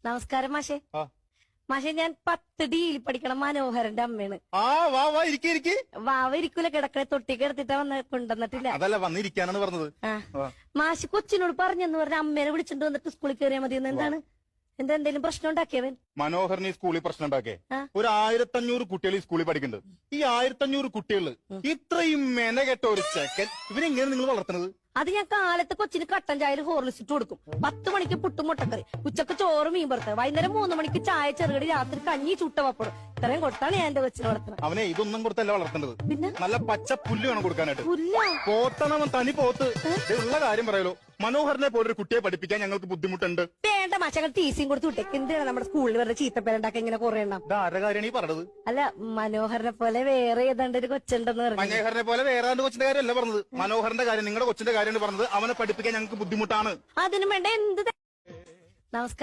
നമസ്കാരം മാഷെ. മാഷെ, ഞാൻ 10D പഠിക്കണം മനോഹരന്റെ അമ്മയാണ്. വാവ ഇരിക്കൂല, കിടക്കണ തൊട്ടി കിടത്തിട്ടാ കൊണ്ടുവന്നിട്ടില്ല. അതല്ല വന്നിരിക്കാനാണ് പറഞ്ഞത്. മാഷി കൊച്ചിനോട് പറഞ്ഞെന്ന് പറഞ്ഞ അമ്മേനെ വിളിച്ചിട്ട് വന്നിട്ട് സ്കൂളിൽ കയറിയാൽ മതി. എന്താണ് എന്തെങ്കിലും പ്രശ്നം ഉണ്ടാക്കിയവൻ? മനോഹരൻ ഈ സ്കൂളിൽ പ്രശ്നം ഉണ്ടാക്കേ. ഒരു 1500 കുട്ടികൾ ഈ സ്കൂളിൽ പഠിക്കുന്നുണ്ട്. ഈ 1500 കുട്ടികള് ഇത്രയും മെനകെട്ട ഒരു ചെക്കൻ ഇവരെങ്ങനെ നിങ്ങൾ വളർത്തുന്നത്? അത് ഞാൻ കാലത്ത് കൊച്ചിന് കട്ടൻ ചായയിൽ ഹോർലിക്സ് ഇട്ട് കൊടുക്കും. 10 മണിക്ക് പുട്ടും മുട്ടക്കറി, ഉച്ചക്ക് ചോറ് മീൻ പുറത്ത്, വൈകുന്നേരം 3 മണിക്ക് ചായ ചെറുകടി, രാത്രി കഞ്ഞി ചുട്ട പപ്പടും. ഇത്രയും കൊടുത്താണ് ഞാൻ എന്റെ കൊച്ചിനെ വളർത്തുന്നത്. അവനെ ഇതൊന്നും കൊടുത്തല്ല വളർത്തേണ്ടത്. പിന്നെ നല്ല പച്ച പുല്ല് വേണം കൊടുക്കാനായിട്ട്. പുല്ല പോത്തണവൻ തനി പോത്ത്. ഉള്ള കാര്യം പറയാലോ, മനോഹരനെ പോലെ ഒരു കുട്ടിയെ പഠിപ്പിക്കാൻ ഞങ്ങൾക്ക് ബുദ്ധിമുട്ടുണ്ട്. വേണ്ട മാഷങ്ങൾ ടീസിയും കൊടുത്ത് വിട്ടേക്ക്. എന്തിനാണ് നമ്മുടെ സ്കൂളിൽ വെറുതെ ചീത്തപ്പേരുണ്ടാക്കി ഇങ്ങനെ കുറെ എണ്ണം? ആരുടെ കാര്യമാണ് ഈ പറഞ്ഞത്? അല്ല, മനോഹരനെ പോലെ വേറെ ഏതാണ്ട് ഒരു കൊച്ചുണ്ടെന്ന് പറഞ്ഞു. മനോഹരനെ പോലെ വേറെ ആണ്ട് കൊച്ചിന്റെ കാര്യമല്ല പറഞ്ഞത്. മനോഹരന്റെ കാര്യം, നിങ്ങളുടെ കൊച്ചിന്റെ കാര്യമാണ് പറഞ്ഞത്. അവനെ പഠിപ്പിക്കാൻ ഞങ്ങൾക്ക് ബുദ്ധിമുട്ടാണ്. അതിനു വേണ്ട എന്ത്. നമസ്കാരം.